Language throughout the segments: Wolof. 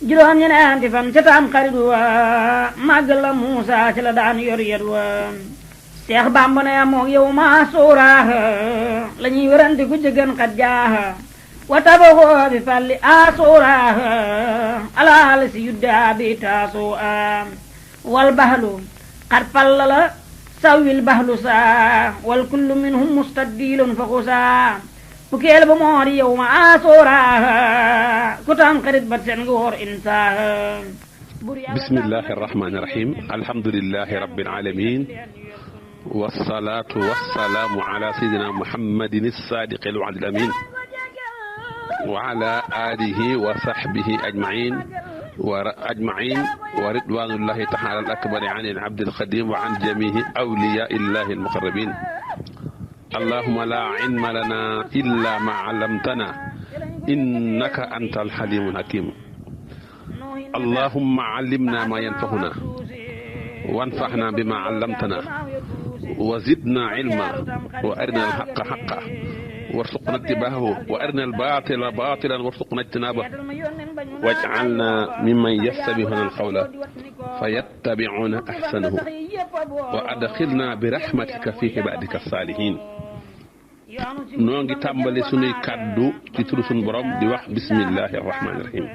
juróom ñeneenti fan ca tam xarit wa màggal la Muusa ci la daan yor yet wa Seex Bàmba ne moog yow maa suuraaha la ñuy wérante ku jëgën xat jaaha wa tabaxoo bi falli a suuraaha alaal si yuddaa bi taasoo wal bahlu xat falla la sawil bahlu saa wal kullu minhum mustadilun fa xusaa fukkeel ba moo di yow ma asooraa ku tam xarit ba seen nga woor insaaha bismillahi arrahmani irrahim alhamdulilahi rabbil alamin wasalaatu wasalaamu ala sayidina muhammadin as-sadiqi al-wa'd al-amin wa ala alihi wa sahbihi ajmain wa ridwanullahi taala al-akbari an al-abd al-khadim wa an jamihi awliya illahi al-muqarrabin allahumma la ilma lana illa ma allamtana innaka anta al-halimul hakim allahumma allimna ma yanfa'una wanfa'na bima allamtana wa zidna ilma wa arina al-haqqa haqqan warzuqna ittiba'ahu wa arina al-batila batilan warzuqna ijtinabahu waj'alna mimman yastabi'una al-qawla fayattabi'una ahsanahu wa adkhilna bi rahmatika fi ibadika as-salihin. noo ngi tàmbali sunuy kàddu ci turu sunu borom di wax bismillahi rahmaani rahim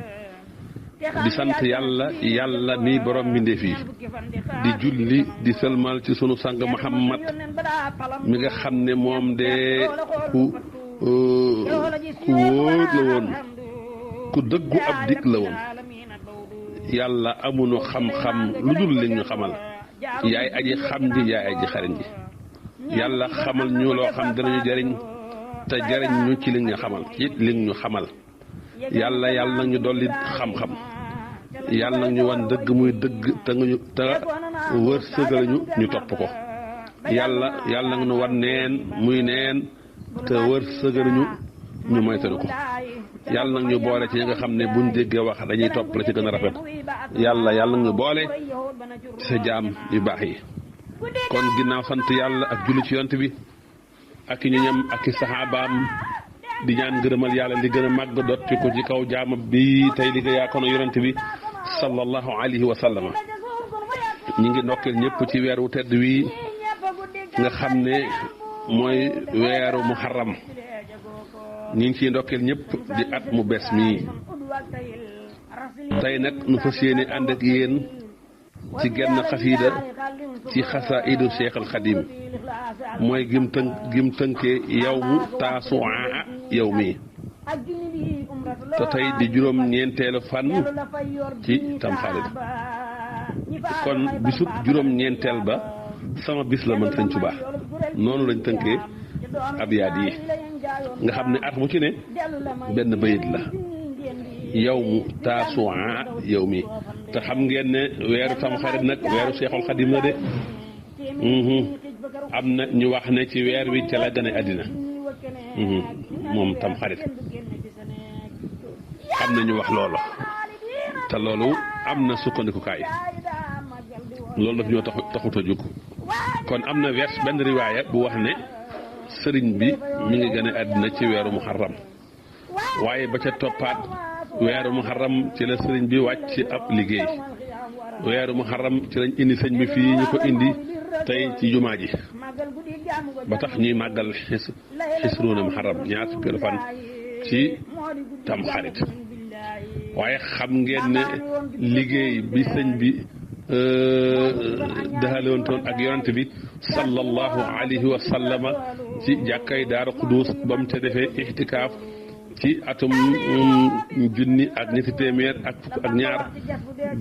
di sant yàlla mi borom mbindeef yi di julli di sëlmal ci sunu sang Muhammad mi nga xam ne moom de ku wóor la woon ku dëggu ab dig la woon yàlla amuñu xam-xam lu dul li ñu xamal yaay aji xam ji yaay aji xarañ ji yàlla xamal ñu loo xam danañu jëriñ te jëriñ ñu ci li nga xamal ci li ñu xamal yàlla nag ñu dolli xam-xam yàlla nag ñu wan dëgg muy dëgg te wërsëgal ñu topp ko yàlla nag ñu wan neen muy neen te wërsëgal ñu moytalu ko yàlla nag ñu boole ci ñi nga xam ne buñ déggee wax dañuy topp la ci gën a rafet yàlla nag ñu boole ci sa jaam yu baax yi. kon ginnaaw sant yàlla ak julli ci yonent bi ak i ñoñam ak i saxaabaam di ñaan ngërëmal yàlla li gën a màgg dotti ko ci kaw jaama bi tey liggéeyaa kono yonent bi sallallahu alayhi wa sallama ñi ngi ndokkeel ñëpp ci weer wu tedd wi nga xam ne mooy weeru muharram ñi ngi ciy ndokkeel ñëpp di at mu bees mii tey nag nu fas yéene ànd ak yéen ci genn xasiida ci xasaidu Cheikh al Xadim mooy gim tënkee yawmu taasu'a yow mi te tey di juróom-ñeenteelu fan ci tamxarit kon bisub juróom-ñeenteel ba sama bis la man Sëñ Tuubaa noonu lañ tënkee abyaat yi nga xam ne at mu ci ne benn bayit la yawmu taasu'a yow mi te xam ngeen ne weeru tamxarit nag weeru Seexul Xadim la de am na ñu wax ne ci weer wi ca la gane àddina moom tamxarit am na ñu wax loolu te loolu am na sukkandikukaay loolu daf ñoo taxut a jóg kon am na benn riwaaya bu wax ne sëriñ bi mi ngi gane àddina ci weeru muharram waaye ba ca toppaat weeru muharram ci la sëriñ bi wàcc ab liggéey weeru muharram ci lañ indi sëñ bi fii ñu ko indi tey ci jumaa ji ba tax ñuy màggal xisruuna muharram ñaar fukkeelu fan ci tamxarit waaye xam ngeen ne liggéey bi sëñ bi daxalewoon toon ak yonent bi sallallahu alayhi wa sallama ci jàkkay Daaru Xuduus ba mu ca defee ixtikaaf ci atum junni ak ñetti téeméer ak fukk ak ñaar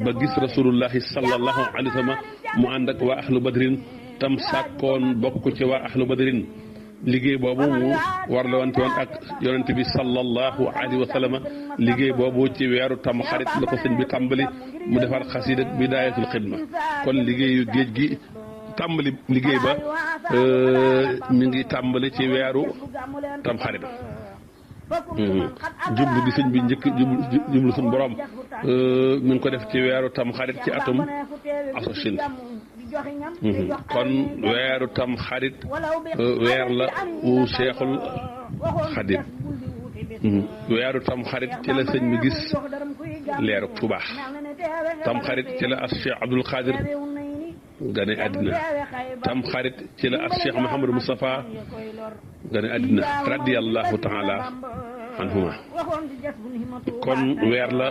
ba gis rasulullahi sallallahu alayhi wa sallam mu ànd ak waa ahlu badrin tam sàkkoon bokk ci waa ahlu badrin liggéey boobu mu warle wante woon ak yonent bi sallallahu alayhi wa sallam liggéey boobu ci weeru tam xarit la ko sëñ bi tàmbali mu defar xasida bidaayatul xidma kon liggéeyu géej gi tàmbali liggéey ba mi ngi tàmbali ci weeru tam xarit jublu gi sëñ bi njëkk jublu suñu borom mi ngi ko def ci weeru tam xarit ci atum asochin kon weeru tam xarit weer la wu Seexul Xadim weeru tamxarit ci la sëñ bi gis leeru Tuubaa tamxarit ci la as Cheikh Abdoul Khadir gane àddina tamxarit ci la as Cheikh Mouhamadou Moustapha gane àddina radiyallahu taala anhuma kon weer la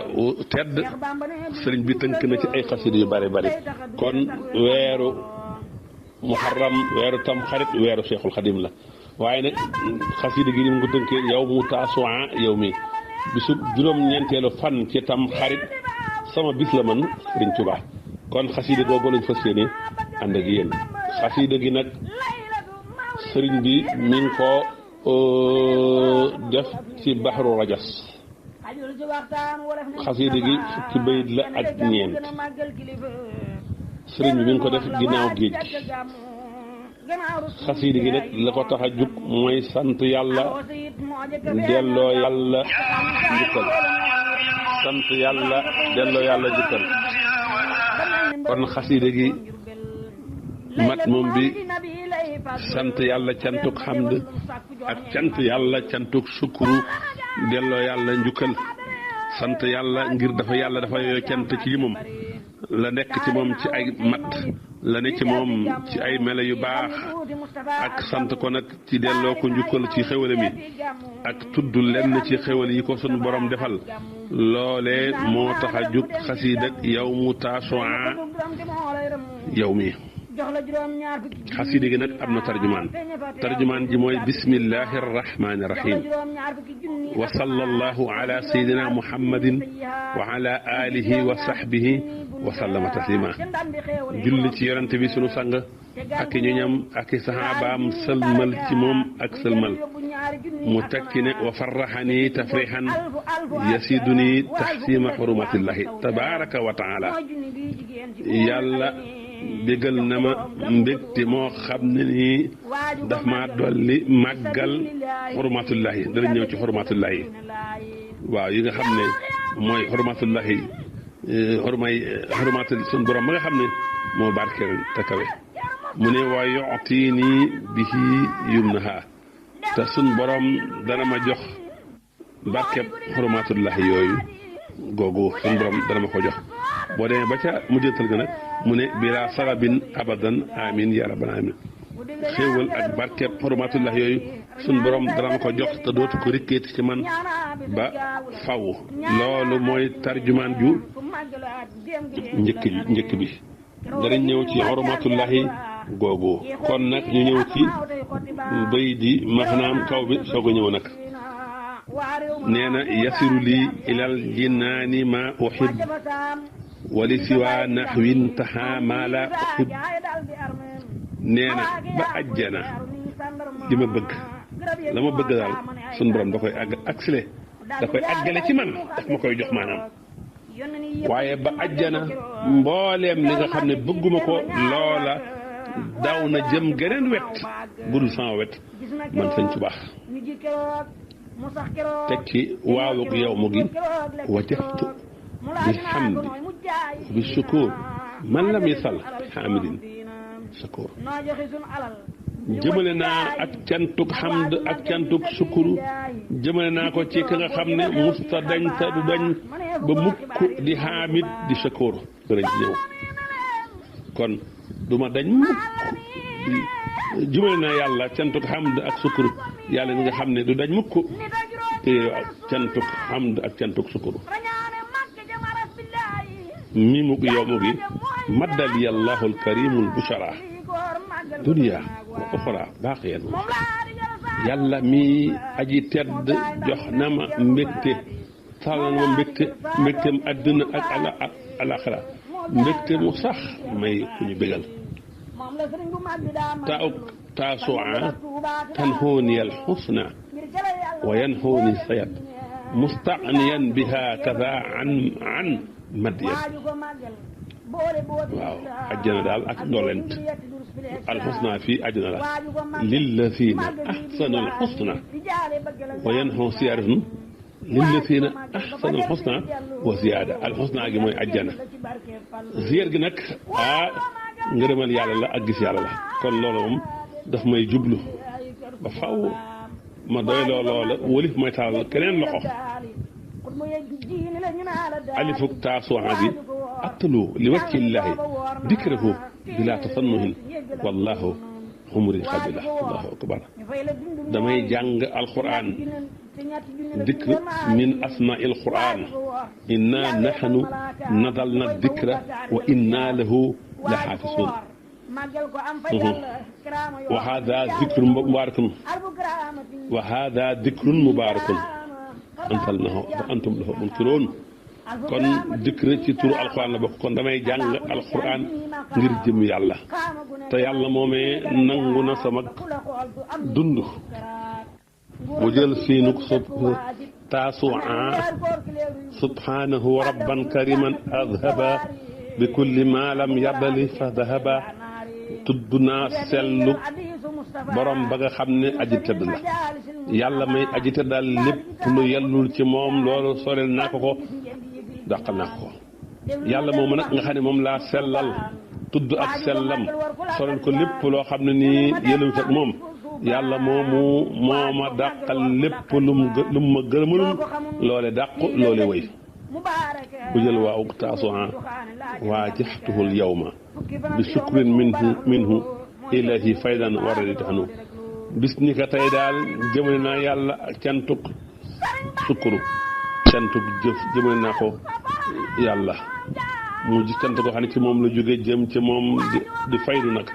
tedd sëriñ bi tënk na ci ay xasida yu bari bari kon weeru muharram weeru tamxarit weeru Cheikhul Khadim la waaye nag xasida gi ni mu ko tënkee yow mu taasuwaa yow mi bisu juróom-ñeenteelu fan ci tamxarit sama bis la man sëriñ Tuubaa kon xasida googu lañ fas yéene ànd ak yéen xasida gi nag sëriñ bi mi ngi ko def ci baxru rajas xasida gi fukki bayit la ak ñeent sëriñ bi mi ngi ko def ginnaaw géej gi xasida gi nag la ko tax a jug mooy sant yàlla delloo yàlla njukkal sant yàlla delloo yàlla njukkal kon xasida gi mat moom bi sant yàlla cantuk xamd ak cant yàlla cantuk sukuru delloo yàlla njukkal sant yàlla ngir dafa yàlla dafa yooyu cant ci moom la nekk ci moom ci ay mat la ne ci moom ci ay melo yu baax ak sant ko nag ci delloo ko njukkal ci xéwale mi ak tudd lenn ci xéwal yi ko sunu borom defal loole moo tax a jug xasiid ak yow mu taasuwaa yow mi xasida gi nag am na tarjumaan ji mooy bismillahi arrahmani irrahim wa sallallahu ala sayidina muhammadin wa ala alihi wa sahbihi wa sallama taslima julli ci yonante bi sunu sang ak i ñoñam ak i saxaabaam sëlmal ci moom ak sëlmal mu tekki ne wa farraxani tafrixan yasiduni taxsima xurumatillahi tabaraka wa taala yàlla bégal na ma mbégte moo xam ne nii daf maa dolli màggal xurmatullahi dana ñëw ci xurmatullahi waaw yi nga xam ne mooy xurmatullahi xurmatul sun borom ba nga xam ne moo barkeel te kawe mu ne wa yu'tini bihi yumnaha te sun borom dana ma jox barkeb xurmatullahi yooyu googu sun borom dana ma ko jox boo demee ba ca mujjantal ga nag mu ne bila sarabin abadan amin ya rabbal alamin xéewal ak barkeb xurmatullah yooyu sun borom dana ma ko jox te dootu ko rikkeeti ci man ba faw loolu mooy tarjumaan ju njëkk bi danañ ñëw ci xurmatullahi googu kon nag ñu ñëw ci bay di maanaam kaw bi soog a ñëw nag nee na yasiru lii ilal jinaani ma uhib wali siwa naxwin taxa maa la uhib nee na ba ajjana li ma bëgg la ma bëgg daal sun borom da koy àggale ci man daf ma koy jox maanaam waaye ba ajjana mbooleem li nga xam ne bëgguma ko loola daw na jëm geneen wet budul sama wet man Sëñ Tuubaa teg ci waawug yow mu gi wajjahtu bil hamdi bi shukur man lam yasal hamidin shukur jëmale naa ak cantuk hamd ak cantuk sukuru jëmale naa ko ci ka nga xam ne musta dañ te du dañ ba mukk di hamid di shukur danañ ci ñëw kon duma dañ mukk jëmale naa yàlla cantuk hamd ak sukuru yàlla mi nga xam ne du dañ mukk te cantuk hamd ak cantuk sukuru mi mu yow mu gi maddal yallahu alkarimu albushara dunya wa uxra baaqiyan yàlla mi aji tedd jox na ma mbégte sàllal ma mbégteem àdduna ak alaxira mbégte mu sax may ku ñu bégal taasu'a tanhooni alxusna wa yanhooni sayat musta'niyan biha kaza an madyan waaw àjjana daal ak ndolent alxusna fii àjjana la lillazina ahsanu alxusna wa yanhaw siyaratun lillazina ahsanu alxusna wa ziyaada alxusna gi mooy àjjana ziyaar gi nag ngërëmal yàlla la ak gis yàlla la kon loolu moom daf may jublu ba faw ma doy loola walif mooy taal keneen loxo alifuk taasuwaa bi attalu li wajhillaahi dikrahu bila tasannuhin wallahu xumuri xabila allahu akbar damay jàng alquran dikr min asmaa'il quran inna nahnu nazalna dikra wa inna lahu la xaafisun wa hada dikrun mubarakun wa hada dikrun mubarakun anzalnahu fa antum lahu munkiruun kon dikr ci turu alquran la bokk kon damay jàng alquran ngir jëm yàlla te yàlla moomee nangu na sama dund mu jël siinuk taasuwaa subhanahu rabban kariman adhaba bi kulli ma lam yabali fa dahaba tudd naa sellu borom ba nga xam ne aji tëdd la yàlla may aji tëddal lépp lu yellul ci moom loolu sorel naa ko dàqal naa ko yàlla moomu nag nga xam ne moom laa sellal tudd ak sellam sorel ko lépp loo xam ne nii yellul ak moom yàlla moomu moo ma dàqal lépp lu ma gërëmalul loole dàqu loole wëy bu jël waaw taasuwaa waajaxtuhul yawma bi shukrin minhu ilahi faydan waraditanu bis ni ka tey daal jëmale naa yàlla ak cantuk sukkuru cantuk jëf jëmale naa ko yàlla mu ji cant goo xam ne ci moom la jóge jëm ci moom di faydu nag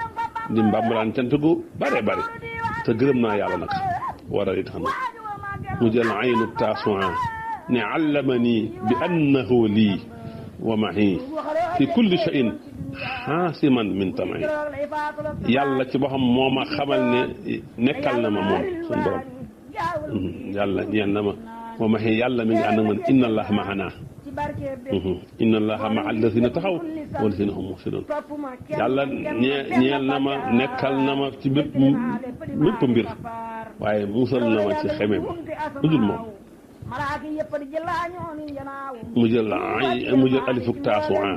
di mbambalaan cant gu bare bare te gërëm naa yàlla nag waraditanu mu jël aynu taasuwaa ne allamani bi annahu lii wa mahi fi kulli shay'in xaasiman min tamay yàlla ci boppam moo ma xamal ne nekkal na ma moom suñu borom yàlla ñeel na ma wa mahi yàlla mi ngi ànd ak man inna allaha maana inna allaha maa alladina taxaw walladina hum muhsinun yàlla ñeel na ma nekkal na ma ci bépp mbir waaye musal na ma ci xeme ba lu dul moom mu jël alifuk taasuwaa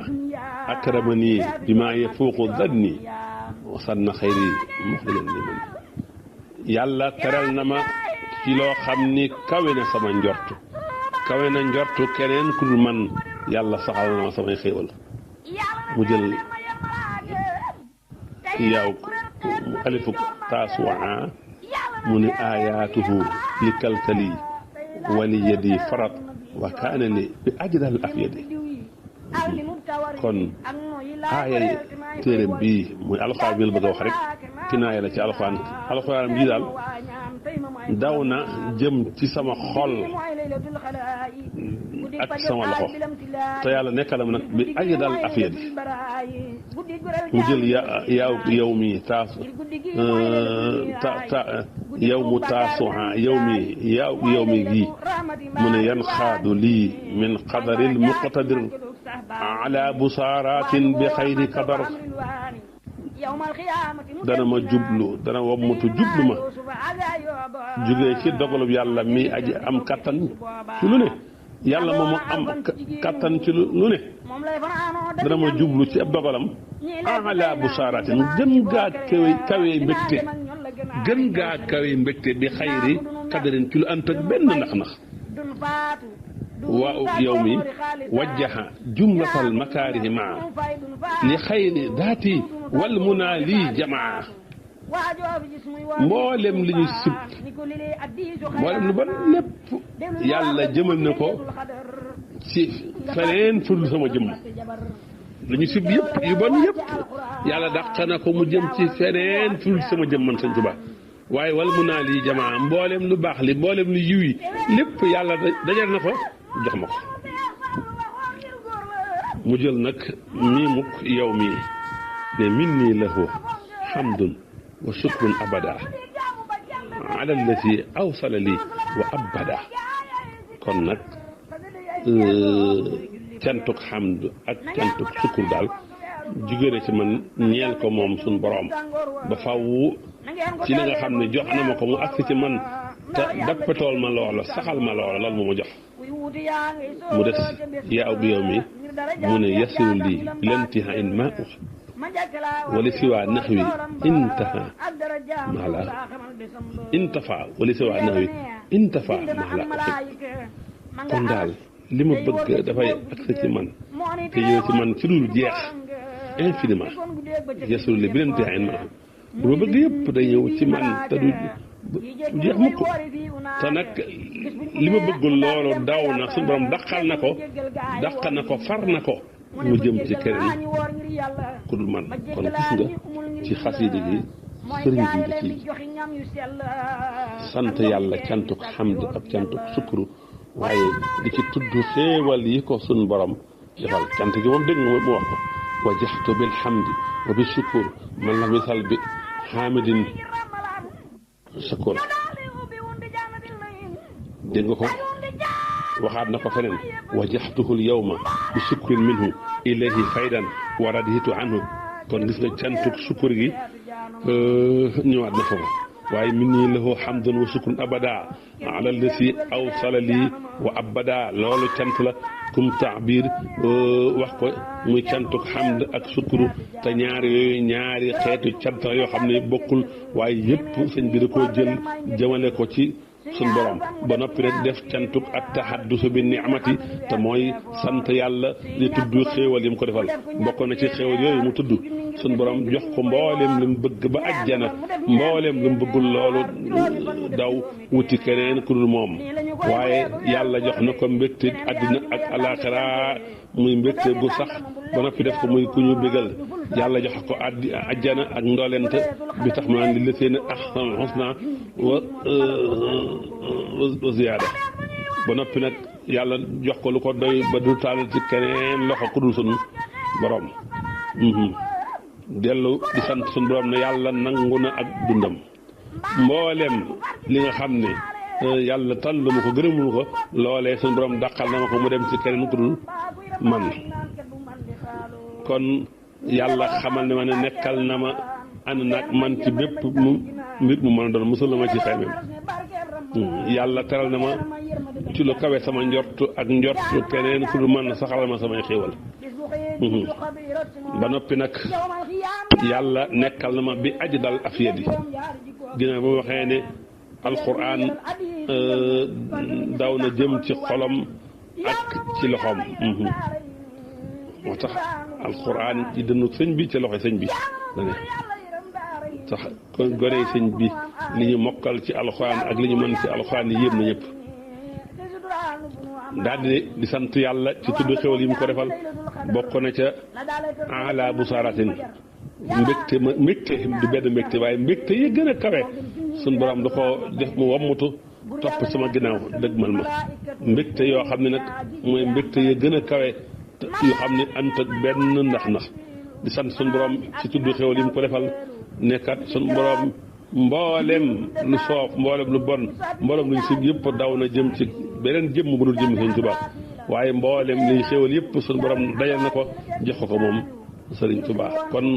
akramani bima yafuuqu danni wa sanna xayri muxdilan liman yàlla teral na ma ci loo xam ni kawe na sama njortu kawe na njortu keneen ku dul man yàlla saxal na ma samay xéewal mu jël yaaw alifuk taasuwaa mu ni aayaatuhu li kalkali wali yadi farat wa kaana li bi ajdal afyadi kon aayay téeréem bii muy alxuraan bi la bëgg a wax rek kinaaya la ci alxuraan bii daal daw na jëm ci sama xol ak sama loxo te yàlla nekkal ma nag bi ajdal afyadi mu jël yow mi yow mu taasuha yow mi gii mu ne yan xaadu lii min qadaril muqtadir ala busaaratin bi xayri qadar dana ma jublu dana wammatu jublu ma jugee ci dogalub yàlla mi aji am kattan ci lu ne yàlla moom am kattan ci lu ne dana ma jublu ci ab dogalam ala busaaratin gën gaa kawe mbégte gën gaa kawe mbégte bi xayri qadarin ci lu ànd ak benn ndax waaw yow mi wajjaha jumlatal makaarihi maa li xayri daati wal munaa lii jamaa mboolem li ñu sib mboolem lu bon lépp yàlla jëmal na ko ci feneen fudul sama jëmm li ñu sib yëpp yu bon yëpp yàlla dàq na ko mu jëm ci feneen fudul sama jëmm man Sëñ Tuubaa waaye wal munaa lii jamaa mboolem lu baax li mboolem lu yiw yi lépp yàlla dajal na fa jox ma ko mu jël nag mii mukk yow mii ne min nii lahu hamdun wa shukrun abada ala allati awsala lii wa abada kon nag cantuk hamd ak cantuk sukkur daal jugee na ci man ñeel ko moom suñ boroom ba faww ci li nga xam ne jox na ma ko mu agsi ci man te dappatool ma loola saxal ma loola loolu mu ma jox mu des yaa bi yow mi mu ne yasiru lii lantiha in ma wali siwaa naxwi intaha maala intafa wali siwaa naxwi intafa maala kon daal li ma bëgg dafay agsi ci man te ñëw ci man ci dul jeex infiniment yesul li bi leen teexin ma li ma bëgg yëpp day ñëw ci man te du jeex mukk te nag li ma bëggul loolu daw na suñu borom daq na ko far na ko mu jëm ci keneen ku dul man kon gis nga ci xasida gi sëriñ bi da ci sant yàlla cantuk xamd ak cantuk sukuru waaye di ci tudd xéewal yi ko suñu borom defal cant gi moom dégg nga mu wax ko wajjahtu bil hamdi wa bi shukur man lam yasal bi hamidin shakur dégg nga ko waxaat na ko feneen wajjahtuhu al yawma bi shukrin minhu ilayhi faydan wa raditu anhu kon gis nga cantuk shukur gi ñëwaat na foofu waaye min nii lahu hamdun wa shukrun abada ala allati awsala lii wa abada loolu cant la kum taabir wax ko muy cantuk hamd ak sukuru te ñaari xeetu cant yoo xam ne bokkul waaye yëpp sëñ bi da koo jël jëmale ko ci suñ borom ba noppi rek def cantuk at tahaddusu bi ni'mati te mooy sant yàlla di tudd xéewal yi mu ko defal bokk na ci xéewal yooyu mu tudd suñ borom jox ko mbooleem li mu bëgg ba ajjana mbooleem li mu bëggul loolu daw wuti keneen ku dul moom waaye yàlla jox na ko mbégte àddina ak alaxira muy mbégte gu sax ba noppi def ko muy ku ñu bégal yàlla jox ko ajjana ak ndoolent bi tax ma naan li la seen ahsanul husna wa ziyaada ba noppi nag yàlla jox ko lu ko doy ba du taal ci keneen loxo ku dul sunu borom dellu di sant sunu borom ne yàlla nangu na ak dundam mboolem li nga xam ne yàlla tànn ma ko gërëmul ko loolee sunu borom dàqal na ma ko mu dem ci keneen ku dul man kon yàlla xamal ne ma ne nekkal na ma ànd nag man ci bépp mbir mu mën a doon musul na ma ci xeymem yàlla teral na ma ci lu kawe sama njortu ak njortu keneen ku dul man saxal ma samay xéewal ba noppi nag yàlla nekkal na ma bi aji dal afiyadi ginnaaw ba ma waxee ne alquran daw na jëm ci xolam ak ci loxoom moo tax alquran ci dënnu sëñ bi ci loxo sëñ bi la ne sax kon goney sëñ bi li ñu mokkal ci alquran ak li ñu mën ci alquran yi yéem na ñëpp daal di sant yàlla ci tudd xewal yi mu ko defal bokk na ca ala bu saaratin mbégte du benn mbégte waaye mbégte yi gën a kawe suñ borom da ko def mu wammutu topp sama ginnaaw dëgmal ma mbégte yoo xam ne nag mooy mbégte yi gën a kawe yoo xam ne ant ak benn ndax di sant suñ borom ci tudd xewal yi mu ko defal nekkat suñ borom mboolem lu soof mboolem lu bon mboolem luñ si yëpp daw na jëm ci beneen jëmm bu dul jëm Sëriñ Tuubaa waaye mboolem liñ xéewal yëpp suñ borom dajal na ko jox ko moom Sëriñ Tuubaa kon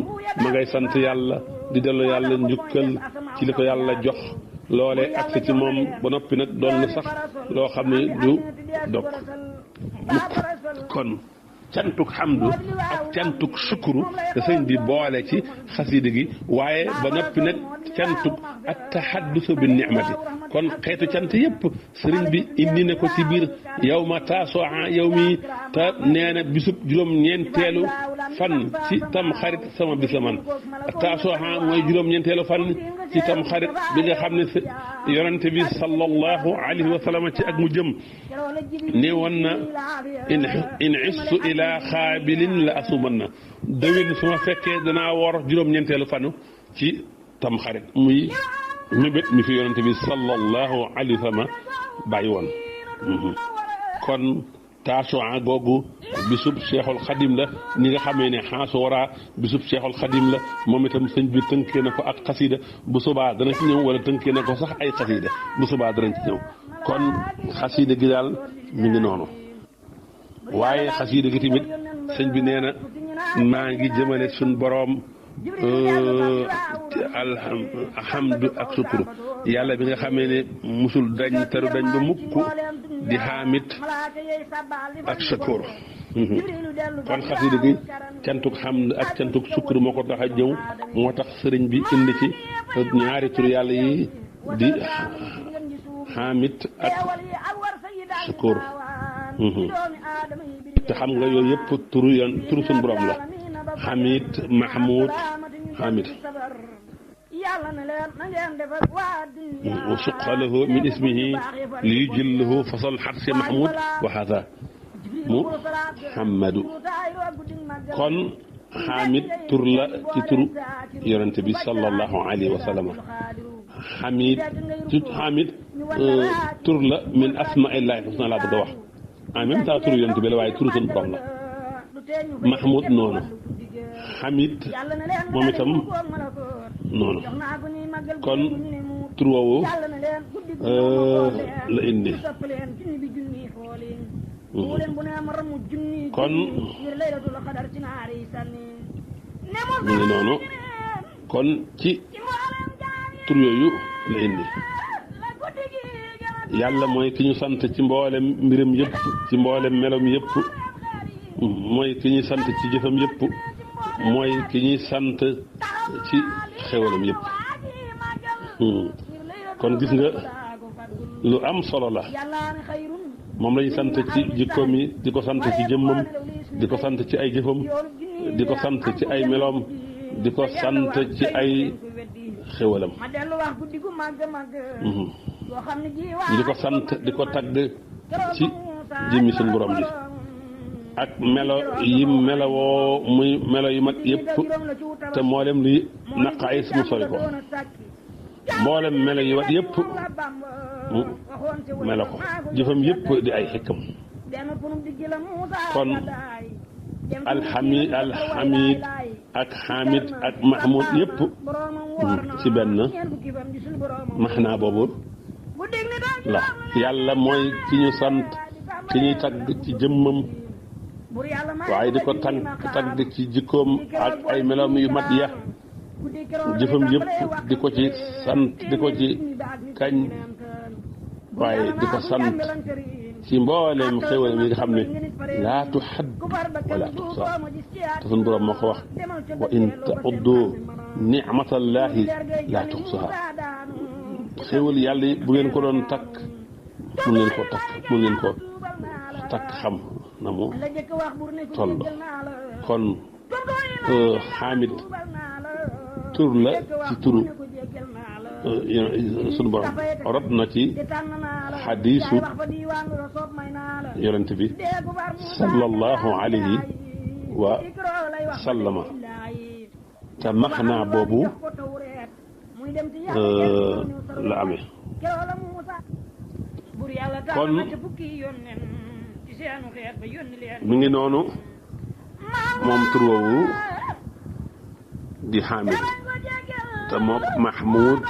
ma ngay sant yàlla di dellu yàlla njukkal ci li ko yàlla jox loolee agsi ci moom ba noppi nag doon na sax loo xam ne du dog mukk kon cantuk xamdu ak cantuk sukuru da sëñ bi boole ci xasida gi waaye ba noppi nag cantuk ak tahaddusu bi ni'mati kon xeetu cant yëpp sëriñ bi indi na ko ci biir yow ma taasoo yow mi te nee na bisub juróom-ñeenteelu fan ci tam xarit sama bis la man taasoo mooy juróom-ñeenteelu fan ci tam xarit bi nga xam ne yonente bi sallallahu alayhi wa sallam ci ak mu jëm ne woon na in issu ila xaabilin la asuman na déwén su ma fekkee danaa wor juróom-ñeenteelu fanu ci tam xarit muy mébét mi fi yonente bi sallallahu alayhi wa sallam bàyyi woon kon taasuwaa googu bisub Cheikhul Khadim la ni nga xamee ne xaasuwara bisub Cheikhul Khadim la moom itam sëñ bi tënkee na ko ak xasida bu subaa dana ci ñëw wala tënkee na ko sax ay xasida bu subaa dana ci ñëw kon xasida gi daal mi ngi noonu waaye xasida gi tamit sëñ bi nee na maa ngi jëmale suñ boroom alhamdu ak sukuru yàlla bi nga xamee ne musul dañ teru dañ ba mukk di xaamit ak shakur kon xasida gi cantuk xamd ak cantuk sukkur moo ko tax a ñëw moo tax sëriñ bi indi ci ñaari tur yàlla yi di xamit ak sukkur te xam nga yooyu yëpp turu suñu borom la xamit mahmud xamit wa suqa lahu min ismihi li yujillahu fasal xarsi mahmud wa hada muhammadu kon xamid tur la ci turu yonente bi sallallahu alayhi wa sallam xamid tur la min asmaillahi husna laa bëgg a wax en même temps turu yonente bi la waaye turu suñu borom la mahmud noonu xamid moom itam noonu kon tur woowu la indi kon mu ngi noonu kon ci tur yooyu la indi yàlla mooy ki ñu sant ci mboolem mbiram yëpp ci mboolem melom yëpp mooy ki ñuy sant ci jëfam yëpp mooy ki ñuy sant ci xewalam yëpp kon gis nga lu am solo la moom lañu sant ci jikkoom yi di ko sant ci jëmmam di ko sant ci ay jëfam di ko sant ci ay meloom di ko sant ci ay xewalam di ko sant di ko tagg ci jëmmi suñu borom ji ak melo yi melowoo muy melo yu mat yëpp te mboolem luy naqaayis mu sori ko mboolem melo yu mat yëpp mu melo ko jëfam yëpp di ay xekkam kon alxamid ak xamid ak mahmud yëpp ci benn maxnaa boobu la yàlla mooy ki ñu sant ki ñuy tagg ci jëmmam waaye di ko tagg ci jikkoom ak ay meloom yu mat ya jëfam yëpp di ko ci sant di ko ci kañ waaye di ko sant ci mbooleem xéwalam yi nga xam ne laa tuxadd wala tuxsa te suñu borom moo ko wax wa in ta'uddu ni'matallahi laa tuxsaha xéwal yàlla yi bu ngeen ko doon takk mun ngeen ko takk xam na mu toll kon xaamid tur la ci turu sunu borom rot na ci xadiisu yonent bi sallallahu alayhi wa sallama te maxnaa boobu la amee kon mi ngi noonu moom tur woowu di xaamid te mook mahmud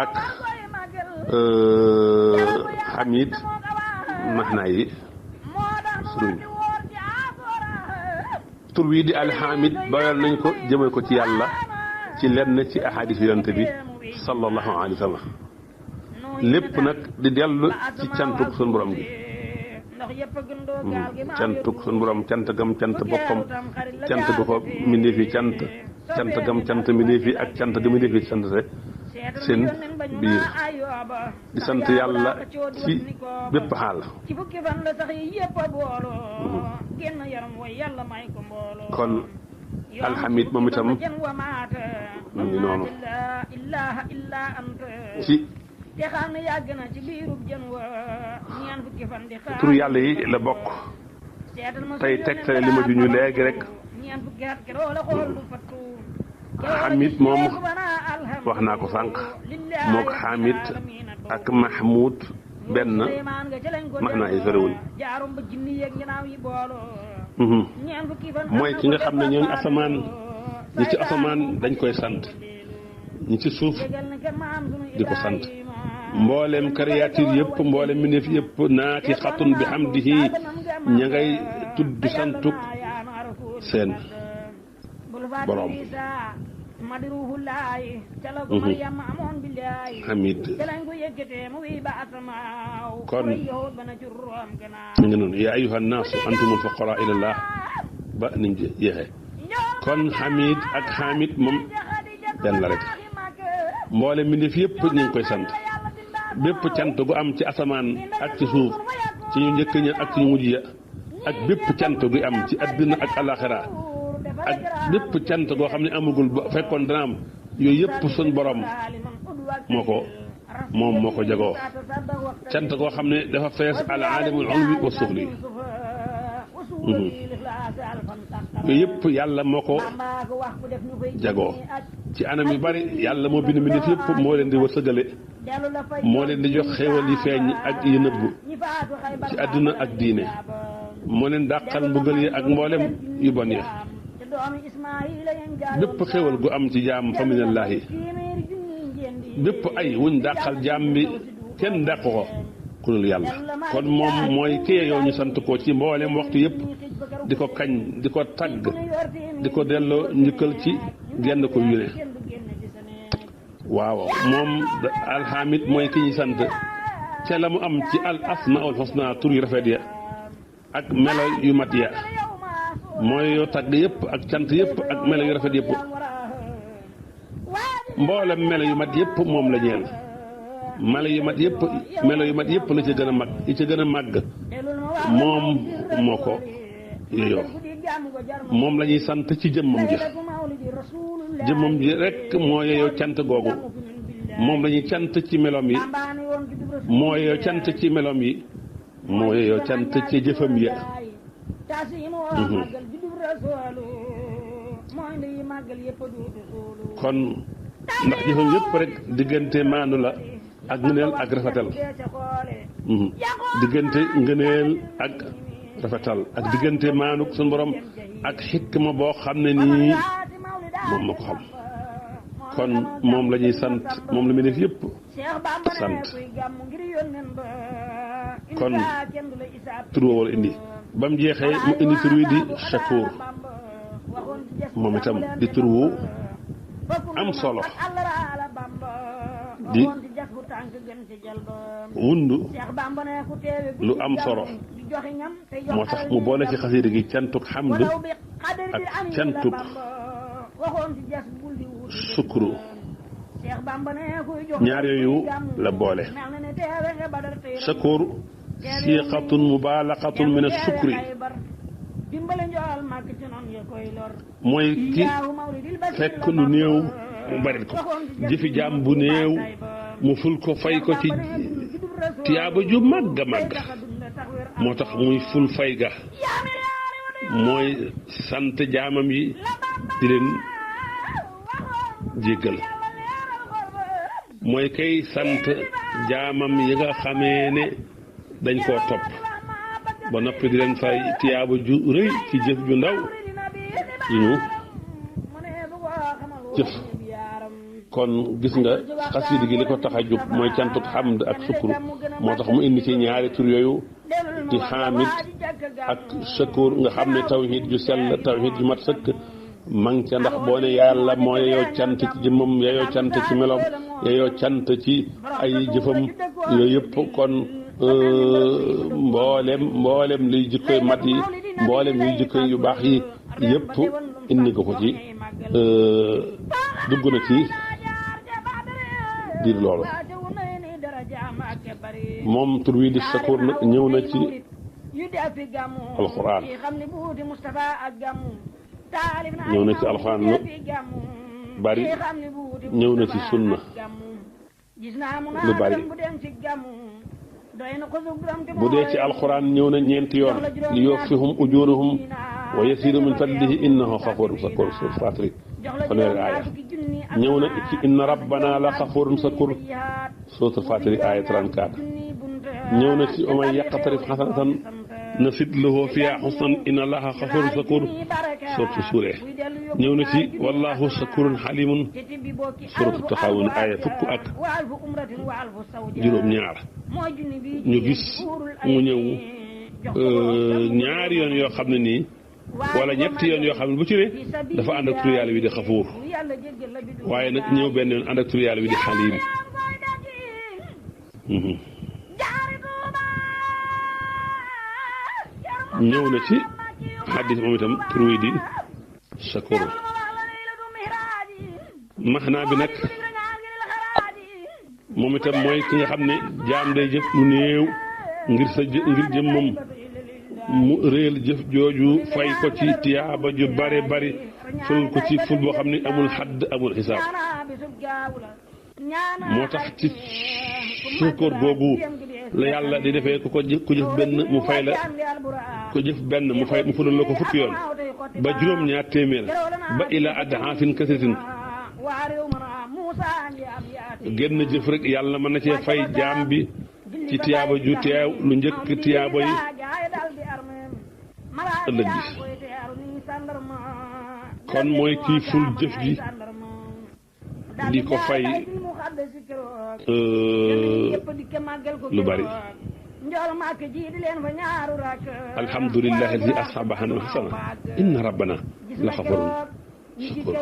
ak xamid maxnaa yi suruñ tur wi di alxamid bayal nañ ko jëme ko ci yàlla ci lenn ci ahadis yonent bi sallallahu alayhi wa sallam lépp nag di dellu ci cantuk suñu borom gi cantuk suñu borom cant gam cant boppam cant gu ko mbindéef yi cant gam cant mbindéef yi ak cant ga mbindéef yi cant seen biir di sant yàlla ci bépp xaal kon alxamid moom itam mu ngi noonu ci tur yàlla yi la bokk tey tegtale li ma juñu léegi rek xamid moom wax naa ko sànq mook xamid ak mahmud benn max naa yi sorewuñ mooy ki nga xam ne ñooñu asamaan ñi ci asamaan dañ koy sant ñi ci suuf di ko sant mboolem créature yëpp mboolem mbindeef yëpp naati xatun bi hamdihi ña ngay tudd santuk seen borom hamid kon mi ngi noonu yaa ayyuha nnaasu antumul fuqaraa ilallah ba niñ jeexee kon xamid ak xamid moom benn la rek mboole mbindeef yëpp ñu ngi koy sant bépp cant gu am ci asamaan ak ci suuf ci ñu njëkk ña ak ci ñu mujj ya ak bépp cant gu am ci àddina ak alaxira ak bépp cant goo xam ne amagul ba fekkoon dana am yooyu yëpp suñ borom moo ko jagoo cant goo xam ne dafa fees al aalimul ulwi wa sufli yooyu yëpp yàlla moo ko jagoo ci anam yu bari yàlla moo bind mbindeef yëpp moo leen di wërsëgale moo leen di jox xéewal yi feeñ ak yi nëbbu ci àdduna ak diine moo leen dàqal mbugal yi ak mboolem yu bon ya bépp xéewal gu am ci jaam fa minallaahi bépp ay wuñ dàqal jaam bi kenn dàq ko ku dul yàlla kon moom mooy kii yow ñu sant ko ci mboolem waxtu yëpp di ko kañ di ko tagg di ko delloo njukkal ci genn ko yune waaw moom alhamid mooy ki ñu sant ca la mu am ci al asmaul husna tur yu rafet ya ak melo yu mat ya mooy yoo tagg yëpp ak cant yëpp ak melo yu rafet yëpp mboolem melo yu mat yëpp moom la ñeel melo yu mat yëpp la ca gën a mag yi ca gën a màgg moom moo ko yeyoo moom la ñuy sant ci jëmmam ji rek moo yeyoo cant googu moom la ñuy cant ci meloom yi moo yeyoo cant ci meloom yi moo yeyoo cant ci jëfam ya kon ndax jëfam yëpp rek diggante maandu la ak ngëneel ak rafetal diggante ngëneel ak rafetal ak diggante maandu suñu borom ak xikma boo xam ne nii moom ma ko xam kon moom la ñuy sant moom la muy def yëpp sant kon tur woo wala indi ba mu jeexee mu indi tur wi di shakur moom itam di tur wu am solo di wundu lu am solo moo tax mu boole ci xasiida gi cantuk xamd ak cantuk sukru ñaar yooyu la boole shakur siqatun mubalaqatun min as-sukri mooy ki fekk lu néew mu bari ko jëfi jaam bu néew mu ful ko fay ko ci tiyaaba ju màgg a màgg moo tax muy ful fay ga mooy sant jaamam yi di leen jéggal mooy kay sant jaamam yi nga xamee ne dañ koo topp ba noppi di leen fay tiyaaba ju rëy ci jëf ju ndaw yu ñu jëf kon gis nga xasida gi li ko tax a jóg mooy cantuk xamd ak sukkur moo tax mu indi ci ñaari tur yooyu di xaamid ak shakur nga xam ne tawhid ju sell tawhid ju mat sëkk mang ca ndax boo ne yàlla moo yeyoo cant ci jëmmam yeyoo cant ci meloom yeyoo cant ci ay jëfam yooyu yëpp kon mboolem liy jikkoy mat yi mboolem yuy jikkoy yu baax yi yëpp indi nga ko ci dugg na ci biir loolu moom tur wi di shakur nag ñëw na ci alxuraan ñëw na ci alxuraan lu bari ñëw na ci sunna lu bari bu dee ci alxuraan ñëw na ñeenti yoon li yuwaffihum ujuurahum wa yasiidu min fadlihi innahu xafuurun shakuur suuratul Faatiri fanweeri aaya ñëw na ci inna rabbana la xafuurun shakuur suuratul Faatiri aaya 34 ñëw na ci wa man yaqtarif xasanatan nasid lahu fiihaa husnan inna allaha xafuurun shakuur suuratu Suura ñëw na ci wallahu shakuurun xaliimun suuratu Taxaawun aaya fukk ak juróom-ñaar ñu gis mu ñëw ñaari yoon yoo xam ne nii wala ñetti yoon yoo xam ne bu ci ne dafa ànd ak tur yàlla wi di xafuur waaye nag ñëw benn yoon ànd ak tur yàlla wi di xaliim ñëw na ci xaddis moom itam tur wi di shakur maxnaa bi nag moom itam mooy ki nga xam ne jaam day jëf lu néew ngir jëm moom mu réel jëf jooju fay ko ci tiyaaba ju bare bari ful ko ci ful boo xam ne amul xadd amul xisaab moo tax ci sukkur googu la yàlla di defee ku jëf benn mu fay la ku jëf benn mu fulal la ko fukki yoon ba juróom-ñaar téeméer ba ila adhaafin kasiratin génn jëf rek yàlla mën na cee fay jaam bi ci tiyaaba ju teew lu njëkk tiyaaba yi ëllëg ji kon mooy kii ful jëf ji di ko fay lu bari alhamdulillahi alladi asabahana hasana inna rabbana la xafurun shakur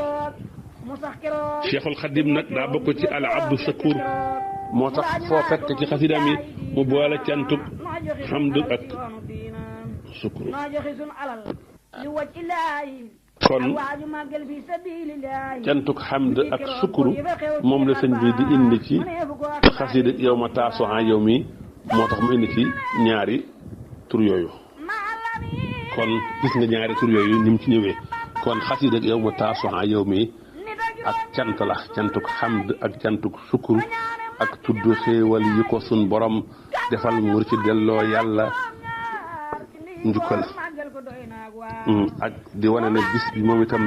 Cheikhul Xadim nag daa bokk ci al abdu shakur moo tax foo fekk ci xasidaam yi mu boole cantub xamdu ak sukkur kon cantuk xamd ak sukkuru moom la sëñ bi di indi ci xasida yow ma taasuha yow mi moo tax mu indi ci ñaari tur yooyu kon gis nga ñaari tur yooyu ni mu ci ñëwee kon xasida yow ma taasuha yow mi ak cant la cantuk xamd ak cantuk sukkuru ak tudd xéewal yi ko sun borom defal mu ci delloo yàlla njukkal ak di wane ne bis bi moom itam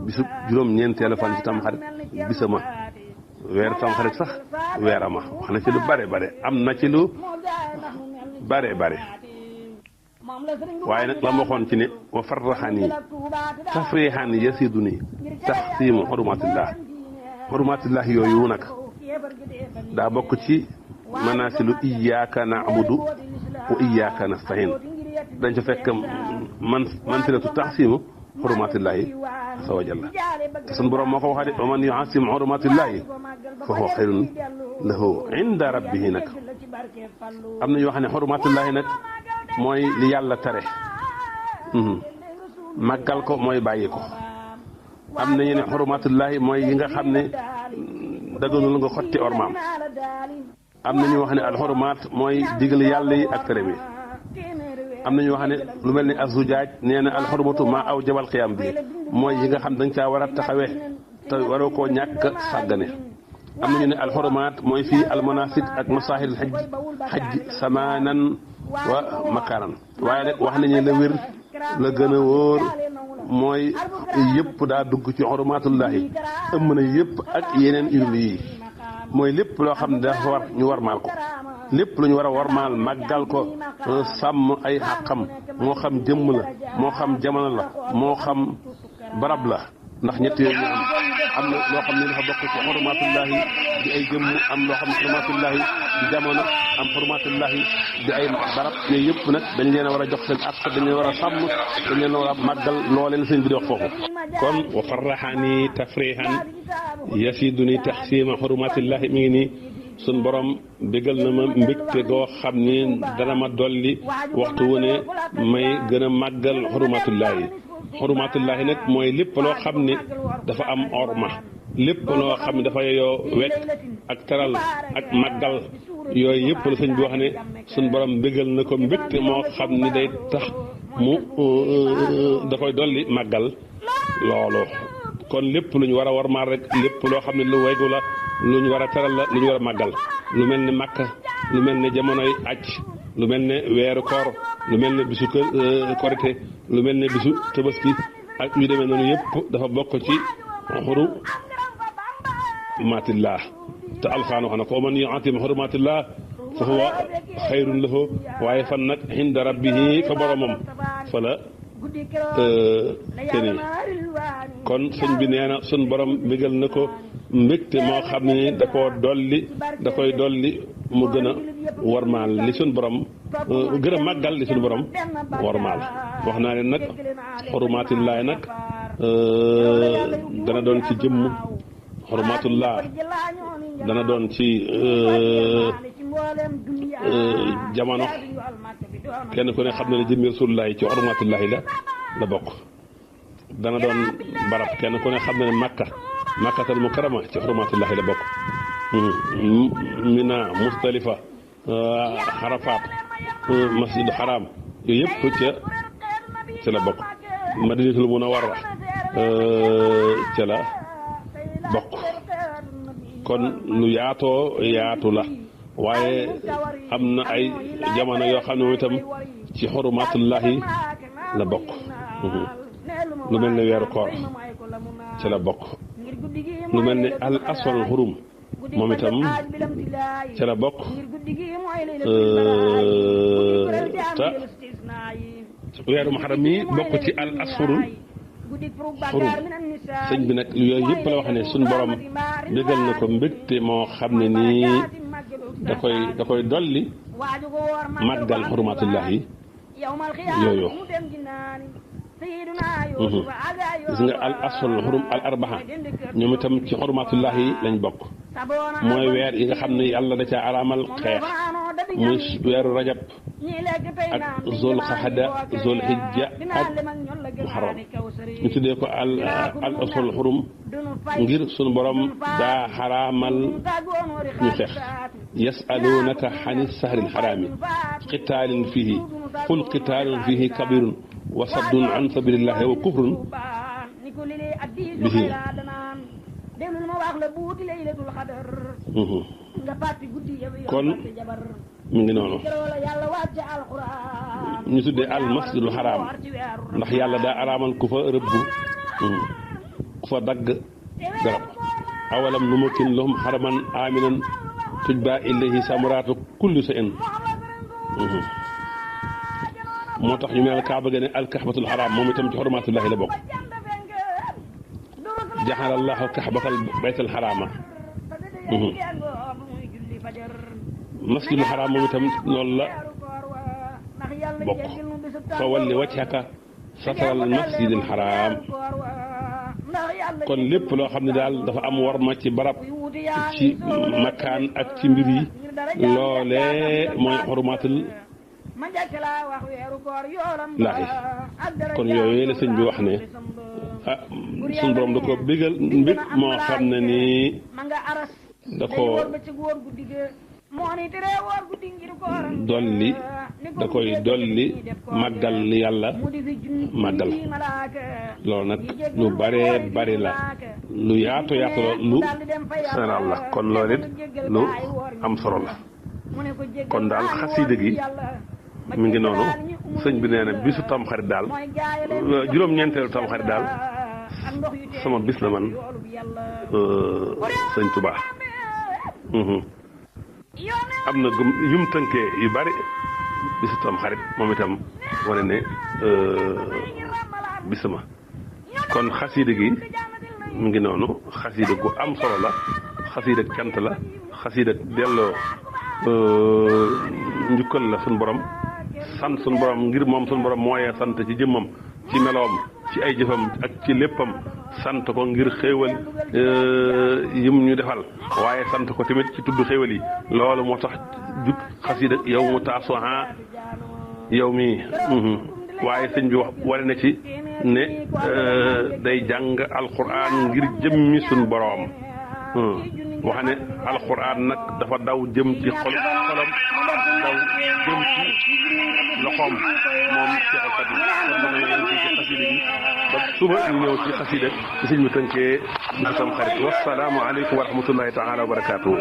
bisu juróom-ñeenteelu fan ci tamxarit bisama weeru tamxarit sax weerama wax na ci lu bare bare am na ci lu bare bare waaye nag la ma waxoon ci ne wa farraxani tafrihan yasiduni taxsimu xurumatillah yooyu nag daa bokk ci manasilu iyyaka na'budu wa iyyaka nasta'in dañ ca fekk mansilatu taxsimu xurumatillahi azza wa jalla te sun borom moo ko waxee de wa man yu'asim xurumatillahi fa huwa xayrun lahu inda rabbihi nag am na yoo xam ne xurumatillahi nag mooy li yàlla tere màggal ko mooy bàyyi ko am na ñu ne xurumatillahi mooy yi nga xam ne daganul nga xotti ormaam am na ñu wax ne alxurumaat mooy digal yàlla yi ak tere bi am na ñu wax ne lu mel ni azujaaj nee na alxurumatu maa aw jabal xiyaam bi mooy yi nga xam da nga caa war a taxawee te waroo koo ñàkk sàggane am na ñu ne alxurumaat mooy fii almanasik ak masahil xaj samaanan wa makaanan waaye nag wax nañu la wér la gën a wóor mooy yëpp daa dugg ci xurumaatullahi ëmm na yëpp ak yeneen urli yi mooy lépp loo xam ne dafa war ñu war maal ko lépp lu ñu war a warmaal màggal ko sàmm ay xàqam moo xam jëmm la moo xam jamono la moo xam barab la ndax ñett yooyu ñu am na loo xam ne dafa bokk ci xurumatullahi di ay jëmm am loo xam ne xurumatullahi di jamono am xurumatullahi di ay barab yooyu yëpp nag dañ leen a war a jox seen ak dañ leen war a sàmm dañ leen war a màggal loolee la sëñ bi di wax foofu kon wa farraxani tafrihan yasiduni taxsima xurumatillahi mi ngi nii sun borom bégal na ma mbégte goo xam ni dana ma dolli waxtu wu ne may gën a màggal xurumatullahi nag mooy lépp loo xam ne dafa am orma lépp loo xam ne dafa yeyoo wekk ak teral ak màggal yooyu yëpp la sëñ bi wax ne sun borom bégal na ko mbégte moo xam ni day tax mu da koy dolli màggal loolu kon lépp lu ñu war a warmaal rek lépp loo xam ne lu wegu la lu ñu war a teral la lu ñu war a màggal lu mel ne Makka lu mel ne jamonoy aj lu mel ne weeru koor lu mel ne bisu korite lu mel ne bisu tabaski ak yu demee noonu yëpp dafa bokk ci xurumatillah te alxuraan wax na ko man yu'azzim xurumatillah fa huwa xayrun lahu waaye fan nag inda rabbihi fa boromam fa la kenn kon sëñ bi nee na sun borom bégal na ko mbégte moo xam ne da koo dolli da koy dolli mu gën a warmaal li sun borom gën a màggal li sun borom warmaal wax naa leen nag xurumatullahi nag dana doon ci jëmm xurumatullaah dana doon ci jamono kenn ku ne xam na ne jëmmi rasulullahi ci xurumatullahi la la bokk dana doon barab kenn ku ne xam na ne makkatal mukarrama ci xurumatullahi la bokk mina Musdalifa Arafat masjidu xaraam yooyu yëpp ca la bokk madinatul munawwara ca la bokk kon lu yaatu la waaye am na ay jamono yoo xam ne moom itam ci xurumatullahi la bokk lu mel ne weeru koor ca la bokk lu mel ne al aswal xurum moom itam ca la bokk te weeru muharram mi bokk ci al asfurul xurum sëñ bi nag yooyu yëpp la wax ne suñ borom bégal na ko mbégte moo xam ne nii da koy dolli màggal xurumatullahi yooyu gis nga al asfal xurum al arbaxa ñoom itam ci xurumatullahi lañ bokk mooy weer yi nga xam ne yàlla da caa araamal xeex muy weeru rajab ak zul xaxada zul xijja ak muharram ñu tuddee ko al asfal xurum ngir sunu borom daa xaraamal ñu xeex yasalunaka xani sahril xaraami qitaalin fihi qul qitaalun fihi kabirun wa saddun an sabilillahi wa kufrun bihi kon mi ngi noonu ñu tuddee al masjidul xaraam ndax yàlla daa araamal ku fa rëbb ku fa dagg garab awalam numakkin lahum xaraman aminan tujba ilayhi samaraatu kulli shay'in moo tax ñu mel kaaba ga ne alkaxbatul xaraam moom itam ci xurumatullahi la bokk jaxala allahu kaxbatal baytal xaraama masjidul xaraam moom itam loolu la bokk fa walli wajhaka satral masjidil xaraam kon lépp loo xam ne daal dafa am warma ci barab ci makaan ak ci mbir yi loolee mooy xurumatul laahi kon yooyu la sëñ bi wax ne ah suñ borom da ko bégal mbég moo xam ne nii da ko dolli màggal li yàlla màggal loolu nag lu bari la lu yaatu la lu général la kon loolu it lu am solo la kon daal xasiida gi mi ngi noonu sëñ bi nee na bisu tamxarit daal juróom-ñeenteelu tamxarit daal sama bis la man sëñ Tuubaa am na yum tënkee yu bari bisu tamxarit moom itam wane ne bisama kon xasiida gi mi ngi noonu xasiida gu am solo la xasiida cant la xasiida delloo njukkal la suñ borom sant suñ borom ngir moom suñ borom mooyee sant ci jëmmam ci meloom ci ay jëfam ak ci léppam sant ko ngir xéewal yim ñu defal waaye sant ko tamit ci tudd xéewal yi loolu moo tax jug xasida yow mu taasuha yow mi waaye sëñ bi wax wale na ci ne day jàng alquran ngir jëmmi suñ boroom wax ne alquran nag dafa daw jëm ci xolam daw jëm ci loxoom moom Seexul Xadiim kon mën nañu ci xasida gi ba suba ñu ñëw ci xasida ci sëñ bi tënkee bisam xarit wassalaamu aleykum wa rahmatullahi taala wa barakaatuhu